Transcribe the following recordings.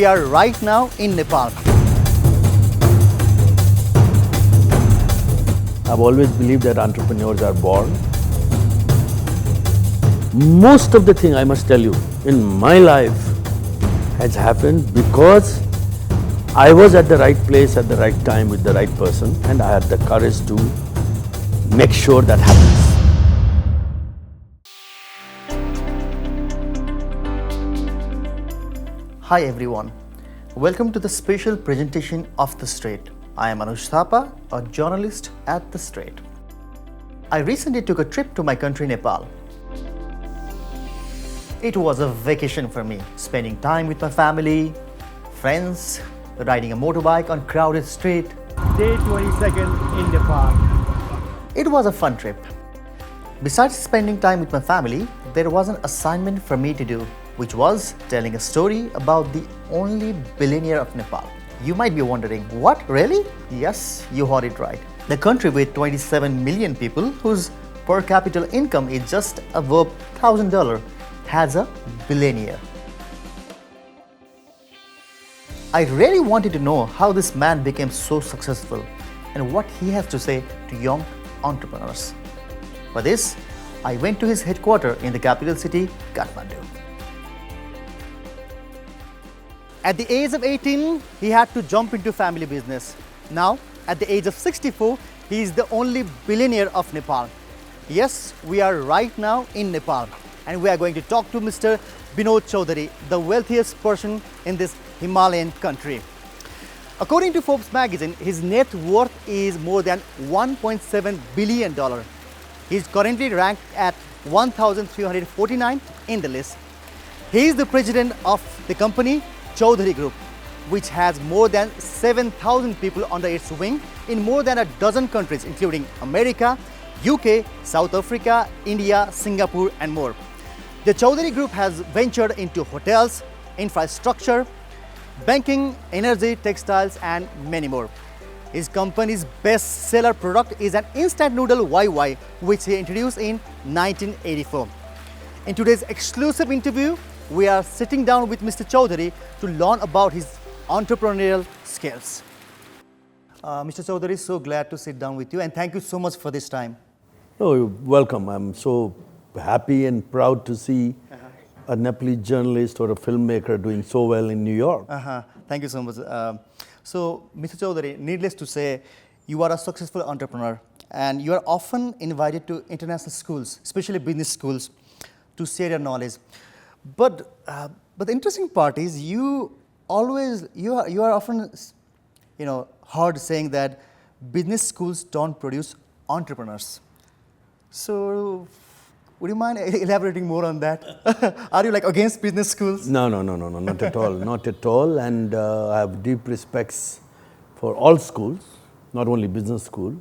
we are right now in Nepal. I've always believed that entrepreneurs are born. Most of the thing, I must tell you, in my life has happened because I was at the right place at the right time with the right person, and I had the courage to make sure that happens. Hi everyone, welcome to the special presentation of TheStreet. I am Anuz Thapa, a journalist at TheStreet. I recently took a trip to my country Nepal. It was a vacation for me, spending time with my family, friends, riding a motorbike on crowded street. Day 22nd in Nepal. It was a fun trip. Besides spending time with my family, there was an assignment for me to do, which was telling a story about the only billionaire of Nepal. You might be wondering, what, really? Yes, you heard it right. The country with 27 million people whose per capita income is just above $1,000 has a billionaire. I really wanted to know how this man became so successful and what he has to say to young entrepreneurs. For this, I went to his headquarters in the capital city, Kathmandu. At the age of 18, he had to jump into family business. Now, at the age of 64, he is the only billionaire of Nepal. Yes, we are right now in Nepal, and we are going to talk to Mr. Binod Chaudhary, the wealthiest person in this Himalayan country. According to Forbes magazine, his net worth is more than $1.7 billion. He is currently ranked at 1,349 in the list. He is the president of the company Chaudhary Group, which has more than 7,000 people under its wing in more than a dozen countries, including America, UK, South Africa, India, Singapore, and more. The Chaudhary Group has ventured into hotels, infrastructure, banking, energy, textiles, and many more. His company's best-seller product is an instant noodle YY, which he introduced in 1984. In today's exclusive interview, we are sitting down with Mr. Chaudhary to learn about his entrepreneurial skills. Mr. Chaudhary, so glad to sit down with you, and thank you so much for this time. Oh, you're welcome. I'm so happy and proud to see a Nepalese journalist or a filmmaker doing so well in New York. Thank you so much. So, Mr. Chaudhary, needless to say, you are a successful entrepreneur, and you are often invited to international schools, especially business schools, to share your knowledge. But the interesting part is you are often heard saying that business schools don't produce entrepreneurs. So would you mind elaborating more on that? Are you like against business schools? No, not at all, not at all. And I have deep respects for all schools, not only business school.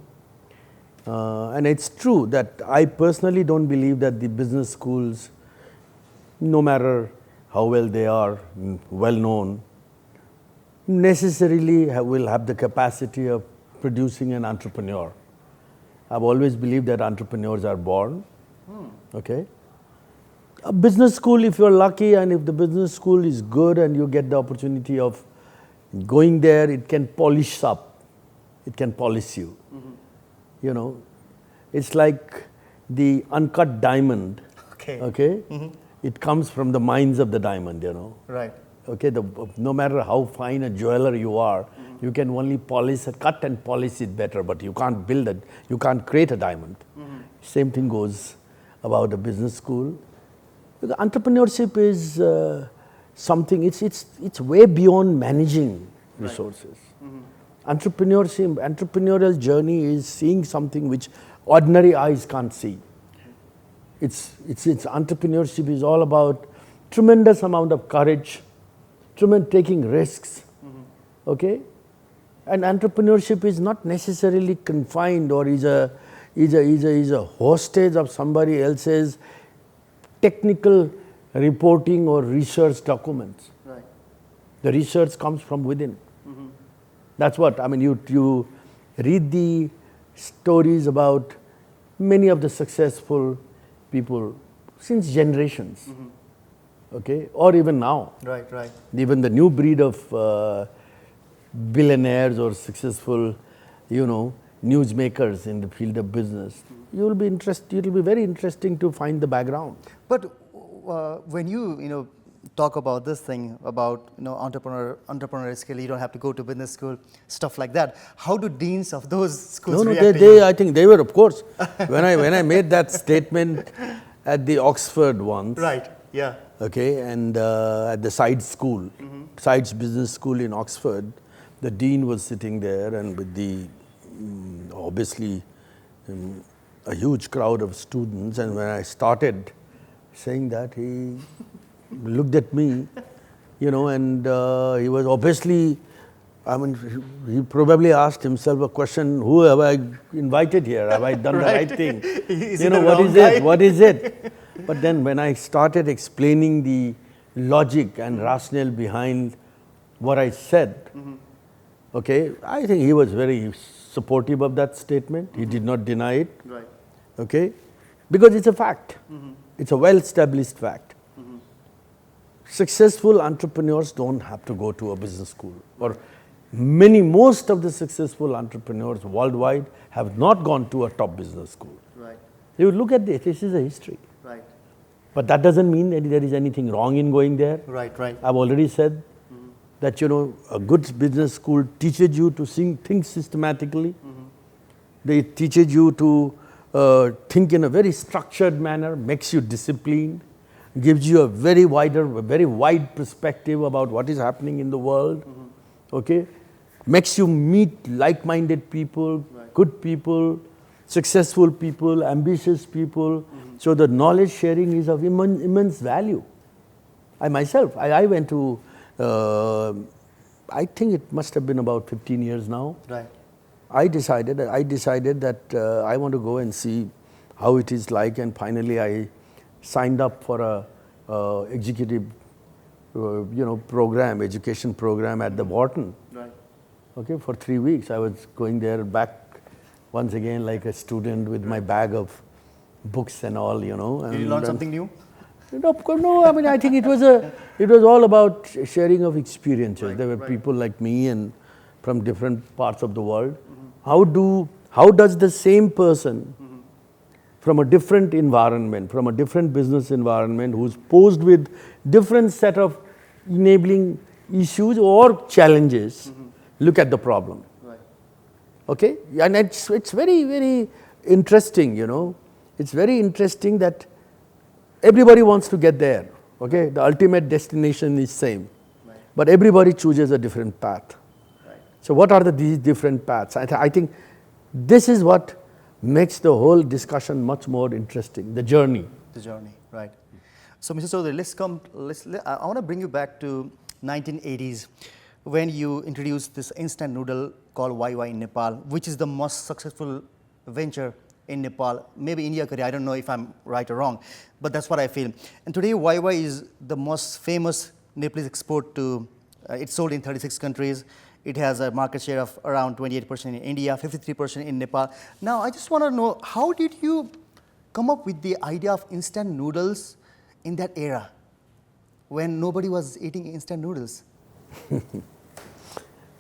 And it's true that I personally don't believe that the business schools, no matter how well they are, well known, necessarily will have the capacity of producing an entrepreneur. I've always believed that entrepreneurs are born. Okay. A business school, if you're lucky and if the business school is good and you get the opportunity of going there, it can polish up. It can polish you. You know, it's like the uncut diamond. Okay. It comes from the mines of the diamond, you know. Right. Okay, no matter how fine a jeweler you are, you can only cut and polish it better, but you can't build it, you can't create a diamond. Same thing goes about a business school. The entrepreneurship is something, it's way beyond managing resources. Entrepreneurial journey is seeing something which ordinary eyes can't see. It's entrepreneurship is all about tremendous amount of courage, taking risks, okay? And entrepreneurship is not necessarily confined or is a hostage of somebody else's technical reporting or research documents. Right. The research comes from within. That's what, I mean, you read the stories about many of the successful people since generations. okay, or even now. Right, right. Even the new breed of billionaires or successful, newsmakers in the field of business, you will be interested. It will be very interesting to find the background. But when you talk about this thing about entrepreneurial skill, you don't have to go to business school, stuff like that. How do deans of those schools react to you? I think they were, of course. when I made that statement at the Oxford once. Right. Yeah. Okay, and at the Sides School, Sides Business School in Oxford, the dean was sitting there, and with the obviously a huge crowd of students. And when I started saying that, he looked at me, and he was obviously, he probably asked himself a question: who have I invited here? Have I done the right thing? What is it? But then when I started explaining the logic and rationale behind what I said, okay, I think he was very supportive of that statement. He did not deny it. Right. Okay, because it's a fact. It's a well-established fact. Successful entrepreneurs don't have to go to a business school, or most of the successful entrepreneurs worldwide have not gone to a top business school. Right. You look at this is a history. Right. But that doesn't mean that there is anything wrong in going there. Right, right. I've already said that, a good business school teaches you to think systematically. They teaches you to think in a very structured manner, makes you disciplined, gives you a very wide perspective about what is happening in the world. Okay, makes you meet like-minded people, good people, successful people, ambitious people. So the knowledge sharing is of immense value. I myself, I went to, I think it must have been about 15 years now. Right. I decided that I want to go and see how it is like, and finally I signed up for a executive, education program at the Wharton. Right. Okay, for 3 weeks I was going there back once again like a student with my bag of books and all, And Did you learn something new? No, of course, no. I think it was all about sharing of experiences. Right, there were right. people like me and from different parts of the world. How does the same person from a different environment, from a different business environment, who's posed with different set of enabling issues or challenges, look at the problem? Right. Okay, and it's very, very interesting. It's very interesting that everybody wants to get there. Okay, the ultimate destination is same, Right. but everybody chooses a different path. Right. So what are these different paths? I think this is what makes the whole discussion much more interesting, the journey. The journey, right. So, Mr. Chaudhary, I want to bring you back to 1980s when you introduced this instant noodle called YY in Nepal, which is the most successful venture in Nepal, maybe India, Korea, I don't know if I'm right or wrong, but that's what I feel. And today YY is the most famous Nepalese export to, it's sold in 36 countries. It has a market share of around 28% in India, 53% in Nepal. Now, I just want to know, how did you come up with the idea of instant noodles in that era when nobody was eating instant noodles?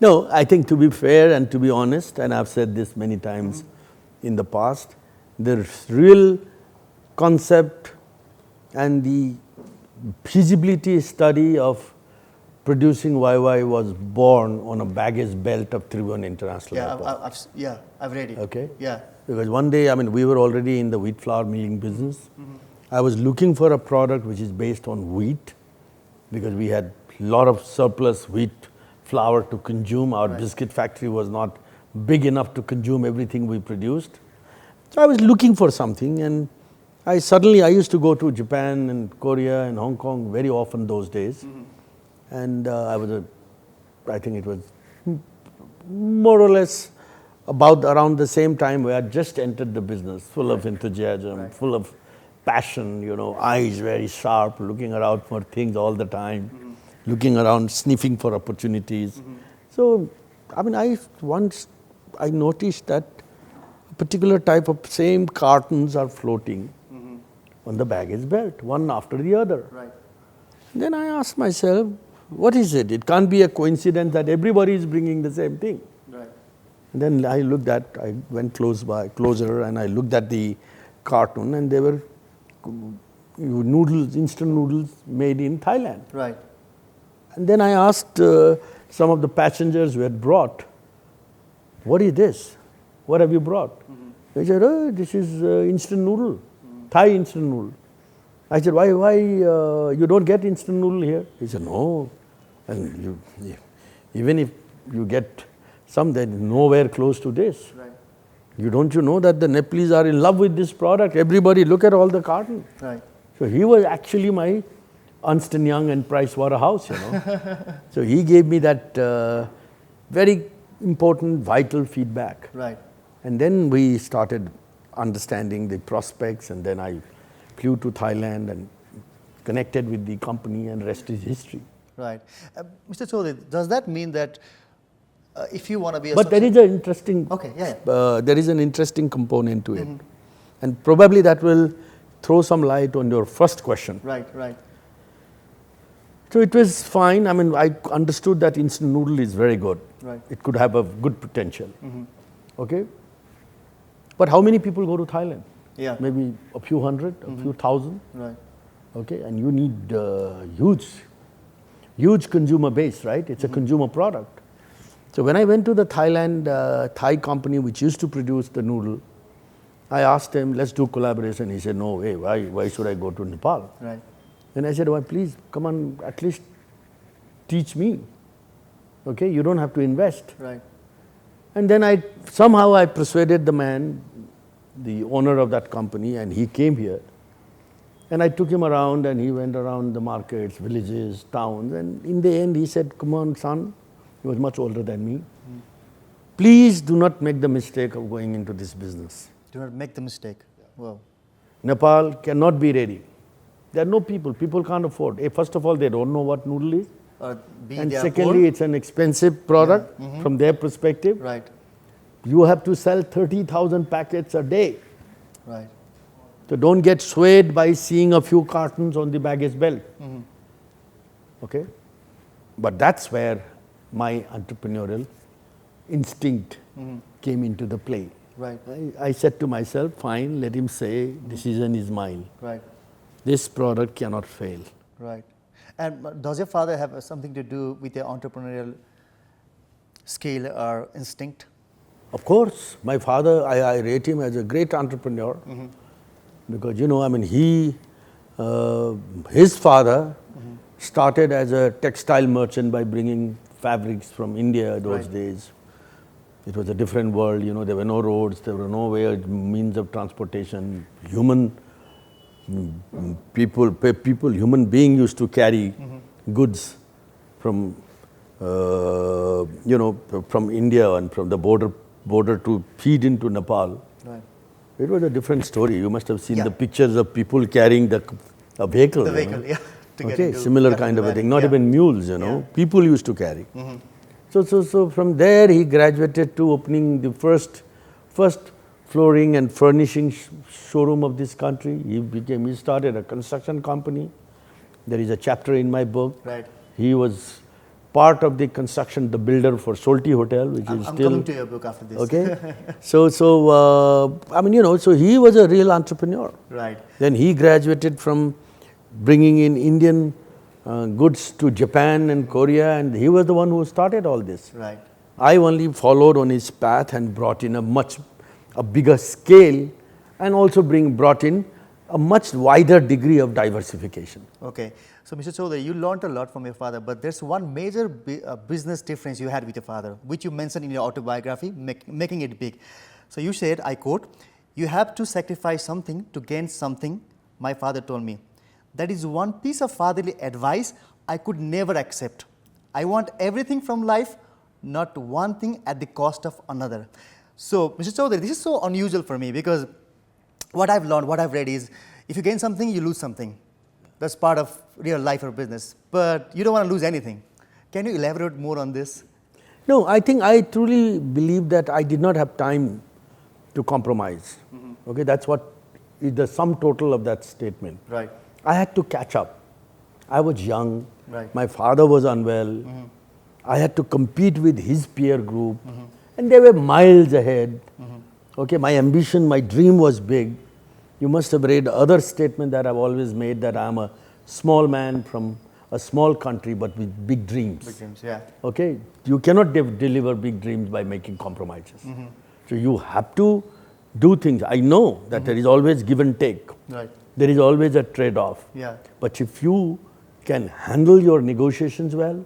No, I think to be fair and to be honest, and I've said this many times in the past, the real concept and the feasibility study of producing YY was born on a baggage belt of Tribhuvan International Airport. I've read it. Okay? Yeah. Because one day, we were already in the wheat flour milling business. I was looking for a product which is based on wheat, because we had a lot of surplus wheat flour to consume. Our biscuit factory was not big enough to consume everything we produced. So I was looking for something, and I used to go to Japan and Korea and Hong Kong very often those days. And I think it was more or less around the same time where I just entered the business, full of enthusiasm, full of passion, eyes very sharp, looking around for things all the time, looking around, sniffing for opportunities. So, I noticed that a particular type of same cartons are floating on the baggage belt, one after the other. Right. Then I asked myself, what is it? It can't be a coincidence that everybody is bringing the same thing. Right. And then I went closer and I looked at the cartoon, and they were noodles, instant noodles made in Thailand. Right. And then I asked some of the passengers who had brought, what is this? What have you brought? They said, oh, this is instant noodle, Thai instant noodle. I said, why you don't get instant noodle here? He said, no. And even if you get some, they're nowhere close to this. Right. Don't you know that the Nepalese are in love with this product? Everybody, look at all the carton. Right. So he was actually my Ernst & Young and Price Waterhouse, you know. So he gave me that very important, vital feedback. Right. And then we started understanding the prospects, and then I flew to Thailand and connected with the company, and rest is history. Right. Mr. Chaudhary, does that mean that if you want to be a But there is an interesting, Okay, yeah. there is an interesting component to it. And probably that will throw some light on your first question. Right, right. So it was fine. I mean, I understood that instant noodle is very good. Right. It could have a good potential. Okay? But how many people go to Thailand? Yeah. Maybe a few hundred, a few thousand. Right. Okay? And you need huge consumer base, right? It's a consumer product. So when I went to the Thai company which used to produce the noodle, I asked him, let's do collaboration. He said, no way, why should I go to Nepal? Right. And I said, well, please come on, at least teach me. Okay, you don't have to invest. Right. And then somehow I persuaded the man, the owner of that company, and he came here. And I took him around, and he went around the markets, villages, towns, and in the end he said, come on, son. He was much older than me. Please do not make the mistake of going into this business. Do not make the mistake. Wow. Nepal cannot be ready. There are no people. People can't afford. First of all, they don't know what noodle is. And secondly, it's an expensive product from their perspective. Right. You have to sell 30,000 packets a day. Right. So don't get swayed by seeing a few cartons on the baggage belt. Okay? But that's where my entrepreneurial instinct came into the play. Right. I said to myself, fine, let him say, decision is mine. Right. This product cannot fail. Right. And does your father have something to do with your entrepreneurial skill or instinct? Of course, my father, I rate him as a great entrepreneur because, you know, I mean, his father started as a textile merchant by bringing fabrics from India those days. It was a different world, you know, there were no roads, there were no means of transportation. Human being used to carry goods from, from India and from the border to feed into Nepal. Right. It was a different story. You must have seen the pictures of people carrying a vehicle. The vehicle, yeah. Okay, similar kind of a thing. Not even mules, you know. People used to carry. So from there he graduated to opening the first flooring and furnishing showroom of this country. He started a construction company. There is a chapter in my book. Right. He was part of the construction, the builder for Solti Hotel, which is I'm still. coming to your book after this. Okay. So I mean, you know, so he was a real entrepreneur. Right. Then he graduated from bringing in Indian goods to Japan and Korea, and he was the one who started all this. Right. I only followed on his path and brought in a bigger scale, and also brought in a much wider degree of diversification. Okay. So, Mr. Chaudhary, you learned a lot from your father, but there's one major business difference you had with your father, which you mentioned in your autobiography, making it big. So, you said, I quote, "You have to sacrifice something to gain something, my father told me. That is one piece of fatherly advice I could never accept. I want everything from life, not one thing at the cost of another." So, Mr. Chaudhary, this is so unusual for me because what I've learned, what I've read is, if you gain something, you lose something. That's part of real life or business. But you don't want to lose anything. Can you elaborate more on this? No, I think I truly believe that I did not have time to compromise. Okay, that's what is the sum total of that statement. Right. I had to catch up. I was young. Right. My father was unwell. I had to compete with his peer group, and they were miles ahead. Okay, my ambition, my dream was big. You must have read other statement that I've always made, that I'm a small man from a small country but with big dreams. Big dreams, yeah. Okay, you cannot deliver big dreams by making compromises. So you have to do things. I know that there is always give and take. Right. There is always a trade-off. Yeah. But if you can handle your negotiations well,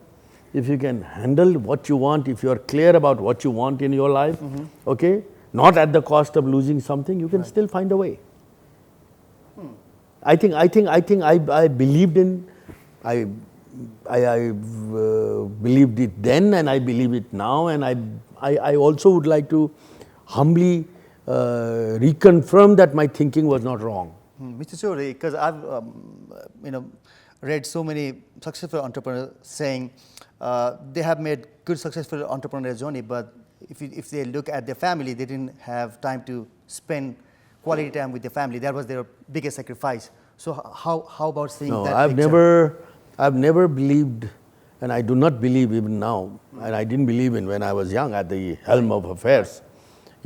if you can handle what you want, if you are clear about what you want in your life, okay, not at the cost of losing something, you can still find a way. I believed in, I believed it then, and I believe it now, and I also would like to humbly reconfirm that my thinking was not wrong. Mr. Chaudhary, because I've read so many successful entrepreneurs saying they have made good successful entrepreneurial journey, but if they look at their family, they didn't have time to spend quality time with their family. That was their biggest sacrifice. So how about seeing that picture? I've never believed, and I do not believe even now, and I didn't believe in when I was young at the helm of affairs,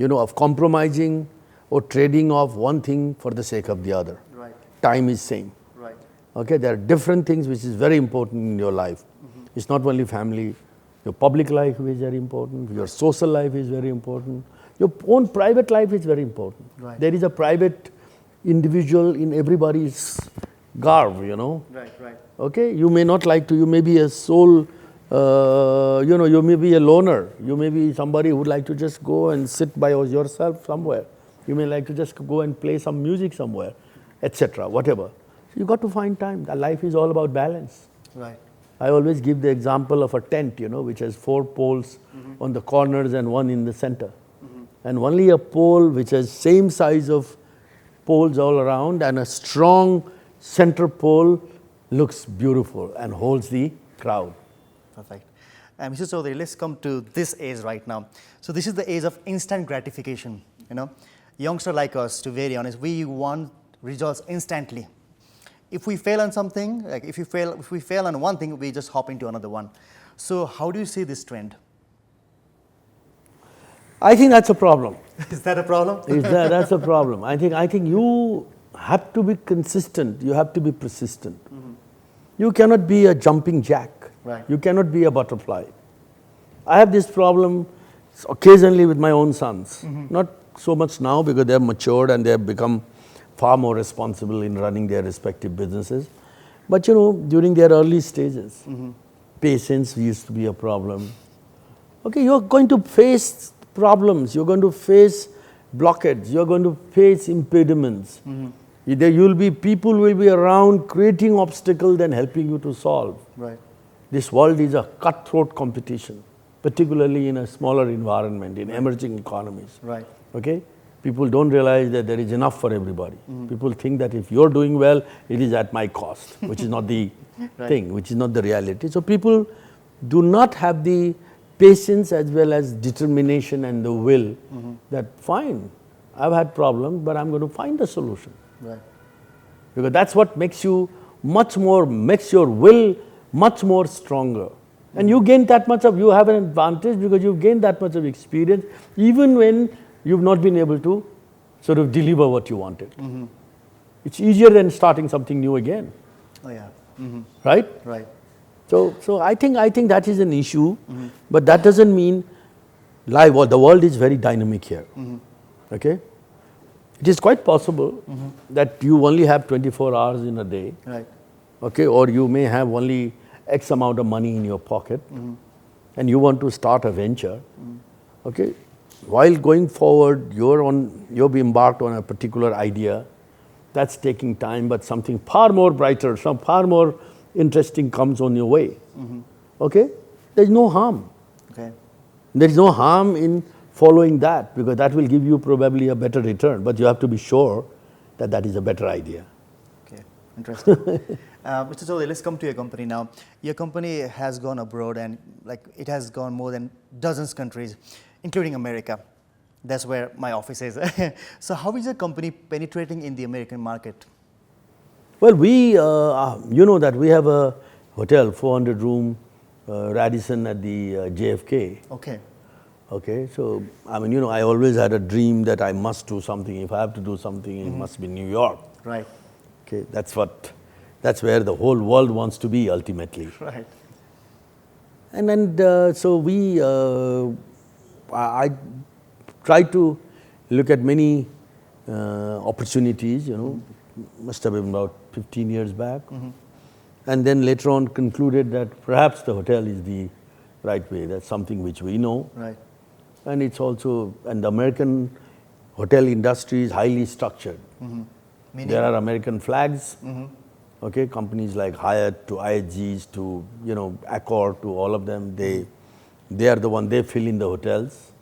of compromising or trading off one thing for the sake of the other. Right. Time is same. Right. Okay, there are different things which is very important in your life. It's not only family, your public life is very important, your social life is very important, your own private life is very important. Right. There is a private individual in everybody's garb, Right, right. Okay, you may not like to, you may be a soul, you may be a loner, you may be somebody who would like to just go and sit by yourself somewhere. You may like to just go and play some music somewhere, etc., whatever. You got to find time. Life is all about balance. Right. I always give the example of a tent, which has 4 poles on the corners and 1 in the center. And only a pole which has same size of poles all around and a strong center pole looks beautiful and holds the crowd. Perfect. Mr. Chaudhary, let's come to this age right now. So this is the age of instant gratification. Youngsters like us, to be very honest, we want results instantly. If we fail on something, like if we fail on one thing, we just hop into another one. So how do you see this trend? I think that's a problem. Is that a problem? That's a problem. I think you have to be consistent. You have to be persistent. You cannot be a jumping jack. Right. You cannot be a butterfly. I have this problem occasionally with my own sons. Not so much now because they have matured and they have become far more responsible in running their respective businesses. But during their early stages, patience used to be a problem. Okay, you're going to face problems, you're going to face blockades, you're going to face impediments. People will be around creating obstacles and helping you to solve. Right. This world is a cutthroat competition, particularly in a smaller environment, in emerging economies. Right. Okay? People don't realize that there is enough for everybody. People think that if you're doing well, it is at my cost, which is not the thing, which is not the reality. So people do not have the patience as well as determination and the will that fine, I've had problems, but I'm going to find a solution. Right. Because that's what makes your will much more stronger. And you gain that much you have an advantage because you've gained that much of experience, even when you've not been able to sort of deliver what you wanted. It's easier than starting something new again. Oh yeah. Right? Right. So I think that is an issue, but that doesn't mean the world is very dynamic here. Okay? It is quite possible that you only have 24 hours in a day. Right. Okay, or you may have only X amount of money in your pocket and you want to start a venture. Okay, while going forward, you've embarked on a particular idea that's taking time, but something far more brighter, some far more interesting comes on your way. Okay, there's no harm. Okay. There is no harm in following that because that will give you probably a better return, but you have to be sure that that is a better idea. Okay, interesting. Mr. Chaudhary, let's come to your company now. Your company has gone abroad and it has gone more than dozens countries, including America. That's where my office is. So how is your company penetrating in the American market? Well, you know that we have a hotel, 400 room, Radisson at the JFK. Okay. Okay, so I mean, you know, I always had a dream that I must do something. If I have to do something, it must be New York. Right. Okay, that's where the whole world wants to be ultimately. Right. And then, so I tried to look at many opportunities, you know, must have been about 15 years back. And then later on concluded that perhaps the hotel is the right way. That's something which we know. Right. And it's also, and the American hotel industry is highly structured. Meaning? There are American flags, okay, companies like Hyatt to IHGs to, you know, Accor to all of them, they are the one, they fill in the hotels.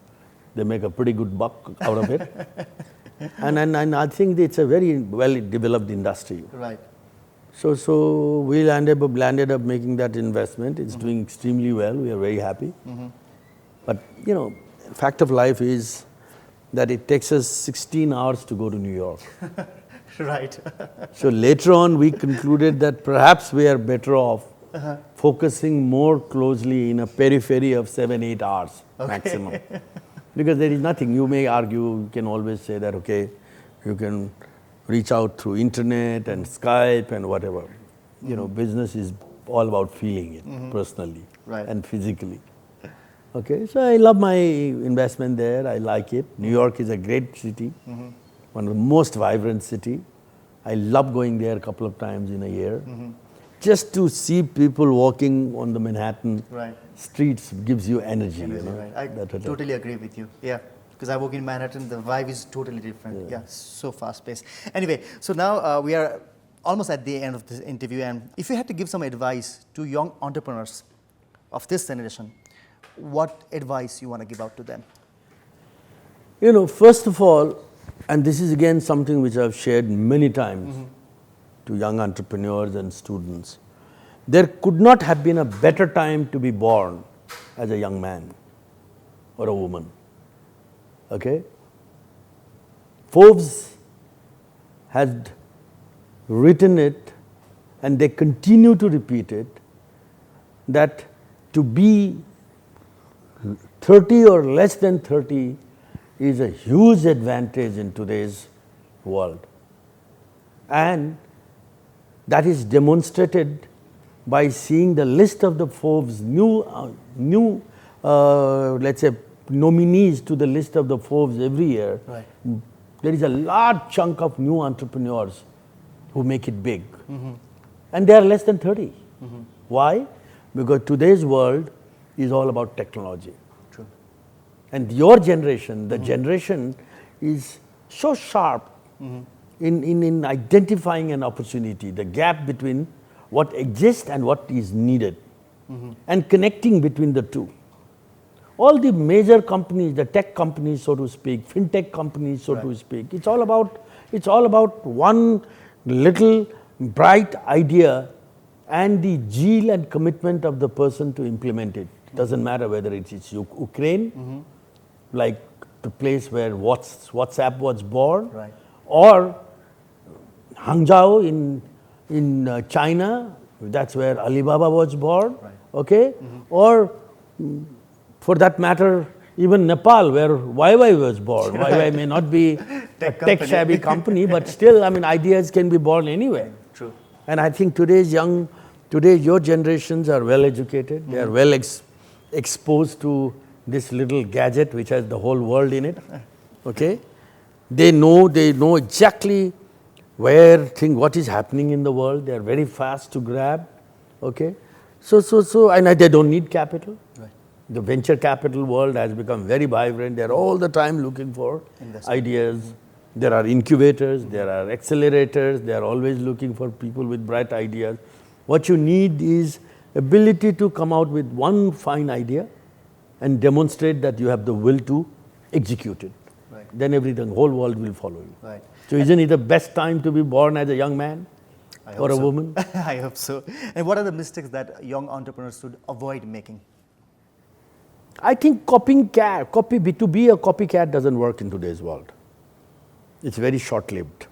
They make a pretty good buck out of it. and I think it's a very well developed industry. Right. So we landed up making that investment. It's doing extremely well. We are very happy. But, you know, fact of life is that it takes us 16 hours to go to New York. Right. So later on, we concluded that perhaps we are better off focusing more closely in a periphery of 7-8 hours maximum. Because there is nothing. You may argue, you can always say that, okay, you can reach out through internet and Skype and whatever. You know, business is all about feeling it personally and physically. Okay, so I love my investment there. I like it. New York is a great city, one of the most vibrant city. I love going there a couple of times in a year. Just to see people walking on the Manhattan streets gives you energy. You know, right. I totally agree with you. Yeah. Because I work in Manhattan, the vibe is totally different. Yeah, so fast paced. Anyway, so now we are almost at the end of this interview, and if you had to give some advice to young entrepreneurs of this generation, what advice you want to give out to them? You know, first of all, and this is again something which I've shared many times to young entrepreneurs and students, there could not have been a better time to be born as a young man or a woman. Okay? Forbes had written it, and they continue to repeat it, that to be 30 or less than 30 is a huge advantage in today's world. And that is demonstrated by seeing the list of the Forbes new let's say, nominees to the list of the Forbes every year. Right. There is a large chunk of new entrepreneurs who make it big. And they are less than 30. Why? Because today's world is all about technology. True. And your generation, the generation is so sharp in identifying an opportunity, the gap between what exists and what is needed, and connecting between the two. All the major companies, the tech companies, so to speak, fintech companies, so to speak, it's all about one little bright idea and the zeal and commitment of the person to implement it. Doesn't matter whether it's Ukraine, like the place where WhatsApp was born, or Hangzhou in China, that's where Alibaba was born, okay, or for that matter, even Nepal, where YY was born. YY may not be a tech-savvy company, but still, I mean, ideas can be born anywhere. True. And I think today your generations are well educated. They are well exposed to this little gadget which has the whole world in it. Okay, they know exactly what is happening in the world. They are very fast to grab. Okay, so and they don't need capital. The venture capital world has become very vibrant. They are all the time looking for ideas. There are incubators, there are accelerators. They are always looking for people with bright ideas. What you need is ability to come out with one fine idea and demonstrate that you have the will to execute it. Then everything, whole world will follow you. So isn't it the best time to be born as a young man or a woman? I hope so. And what are the mistakes that young entrepreneurs should avoid making? I think to be a copycat doesn't work in today's world. It's very short-lived.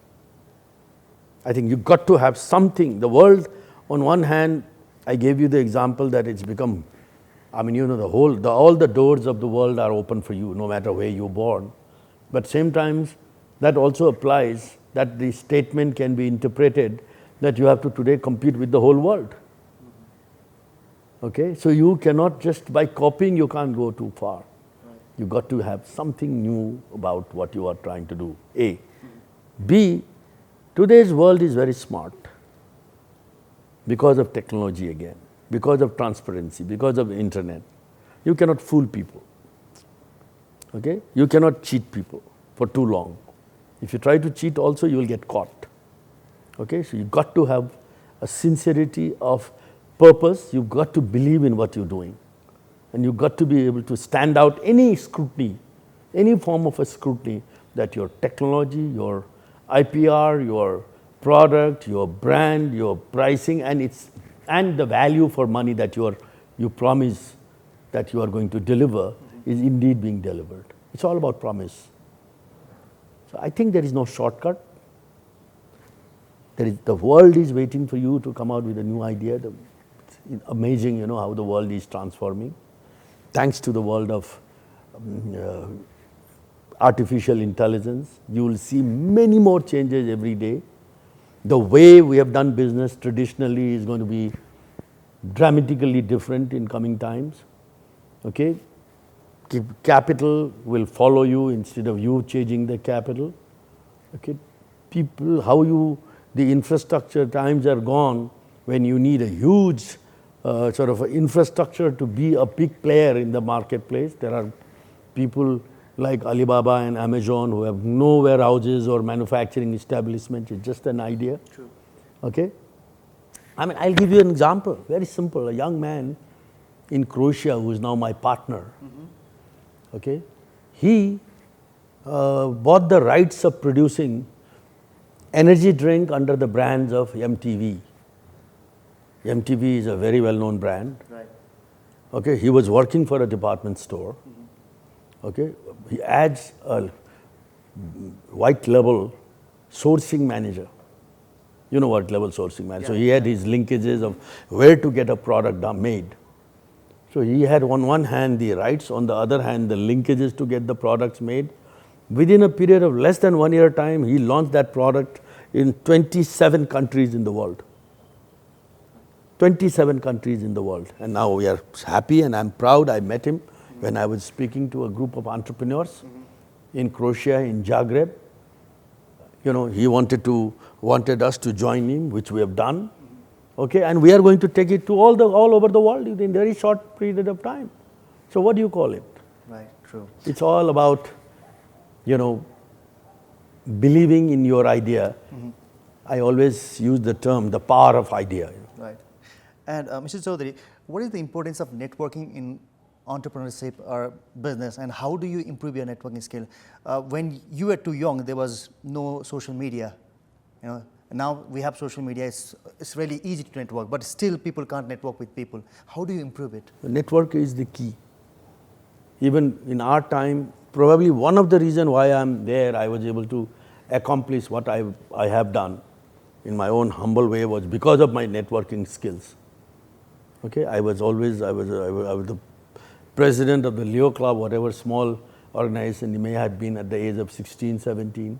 I think you got to have something. The world, on one hand, I gave you the example that it's become, I mean, you know, all the doors of the world are open for you, no matter where you're born. But same times, that also applies that the statement can be interpreted that you have to today compete with the whole world. Okay, so you cannot just by copying, you can't go too far. Right. You got to have something new about what you are trying to do. A. B. Today's world is very smart because of technology again, because of transparency, because of the internet. You cannot fool people. Okay, you cannot cheat people for too long. If you try to cheat, also you will get caught. Okay, so you got to have a sincerity of purpose. You've got to believe in what you're doing, and you've got to be able to stand out any scrutiny, any form of a scrutiny that your technology, your IPR, your product, your brand, your pricing, and the value for money that you promise that you are going to deliver is indeed being delivered. It's all about promise. So I think there is no shortcut. The world is waiting for you to come out with a new idea. It's amazing, you know, how the world is transforming. Thanks to the world of artificial intelligence, you will see many more changes every day. The way we have done business traditionally is going to be dramatically different in coming times. Okay? Capital will follow you instead of you changing the capital. Okay? People, the infrastructure times are gone when you need a huge sort of infrastructure to be a big player in the marketplace. There are people like Alibaba and Amazon who have no warehouses or manufacturing establishments. It's just an idea. True. Okay? I mean, I'll give you an example, very simple. A young man in Croatia who is now my partner, okay? He bought the rights of producing energy drink under the brands of MTV. MTV is a very well-known brand. Right. Okay, he was working for a department store. Okay, he adds a white label sourcing manager. You know what level sourcing manager. So he had his linkages of where to get a product made. So he had on one hand the rights, on the other hand the linkages to get the products made. Within a period of less than 1 year time, he launched that product in 27 countries in the world. 27 countries in the world. And now we are happy and I'm proud. I met him when I was speaking to a group of entrepreneurs in Croatia, in Zagreb. You know, he wanted us to join him, which we have done. Okay, and we are going to take it to all over the world in a very short period of time. So what do you call it? Right, true. It's all about, you know, believing in your idea. I always use the term, the power of idea. Right. And Mr. Chaudhary, what is the importance of networking in entrepreneurship or business, and how do you improve your networking skill? When you were too young, there was no social media. You know, now we have social media. It's really easy to network, but still people can't network with people. How do you improve it? The network is the key. Even in our time, probably one of the reasons why I'm there, I was able to accomplish what I have done in my own humble way was because of my networking skills. Okay, I was the president of the Leo Club, whatever small organization he may have been at the age of 16, 17.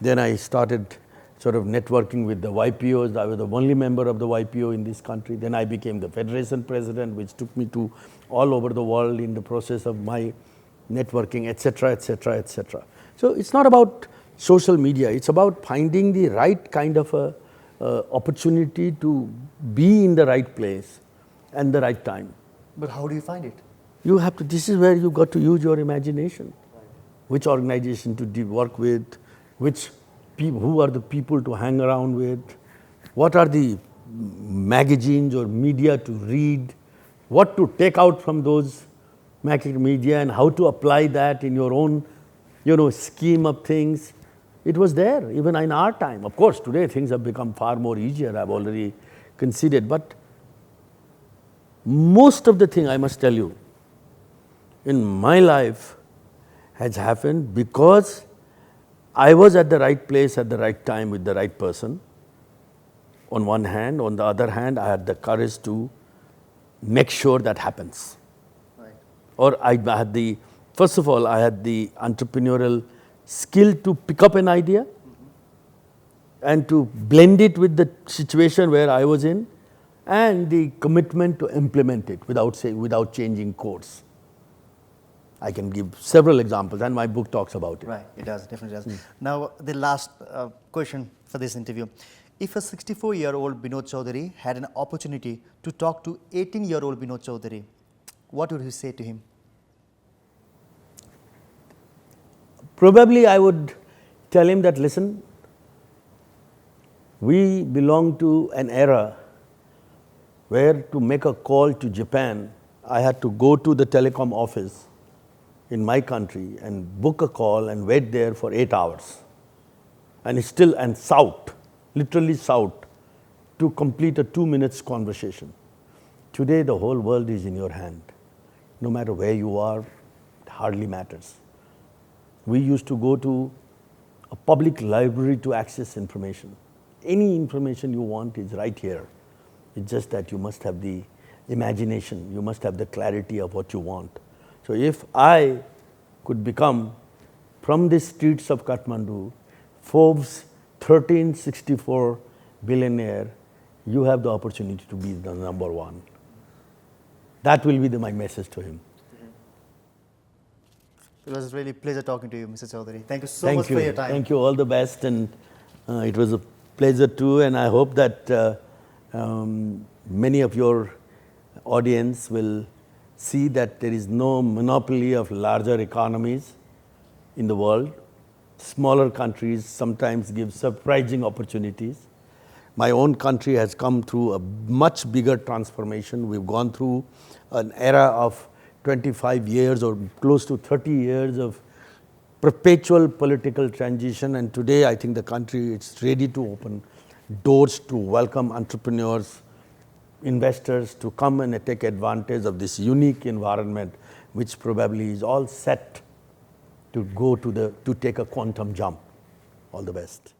Then I started sort of networking with the YPOs. I was the only member of the YPO in this country. Then I became the federation president, which took me to all over the world in the process of my networking, etc., etc., etc. So it's not about social media. It's about finding the right kind of a opportunity to be in the right place and the right time. But how do you find it? You have to, this is where you got to use your imagination. Which organization to work with, who are the people to hang around with, what are the magazines or media to read, what to take out from those media and how to apply that in your own, you know, scheme of things. It was there even in our time. Of course, today things have become far more easier, I've already conceded, but most of the thing, I must tell you, in my life has happened because I was at the right place at the right time with the right person. on one hand. On the other hand, I had the courage to make sure that happens. Right. Or I had the, first of all, I had the entrepreneurial skill to pick up an idea and to blend it with the situation where I was in, and the commitment to implement it without changing course. I can give several examples, and my book talks about it. Right, it does, definitely does. Now, the last question for this interview. If a 64-year-old Binod Chaudhary had an opportunity to talk to 18-year-old Binod Chaudhary, what would you say to him? Probably I would tell him that, listen, we belong to an era where to make a call to Japan, I had to go to the telecom office in my country and book a call and wait there for 8 hours. And shout, literally shout, to complete a 2 minutes conversation. Today the whole world is in your hand. No matter where you are, it hardly matters. We used to go to a public library to access information. Any information you want is right here. It's just that you must have the imagination, you must have the clarity of what you want. So if I could become, from the streets of Kathmandu, Forbes 1364 billionaire, you have the opportunity to be the number one. That will be my message to him. It was really a pleasure talking to you, Mr. Chaudhary. Thank you so much for your time. Thank you, all the best, and it was a pleasure too, and I hope that many of your audience will see that there is no monopoly of larger economies in the world. Smaller countries sometimes give surprising opportunities. My own country has come through a much bigger transformation. We've gone through an era of 25 years or close to 30 years of perpetual political transition, and today I think the country is ready to open doors to welcome entrepreneurs, investors to come and take advantage of this unique environment, which probably is all set to go to take a quantum jump. All the best.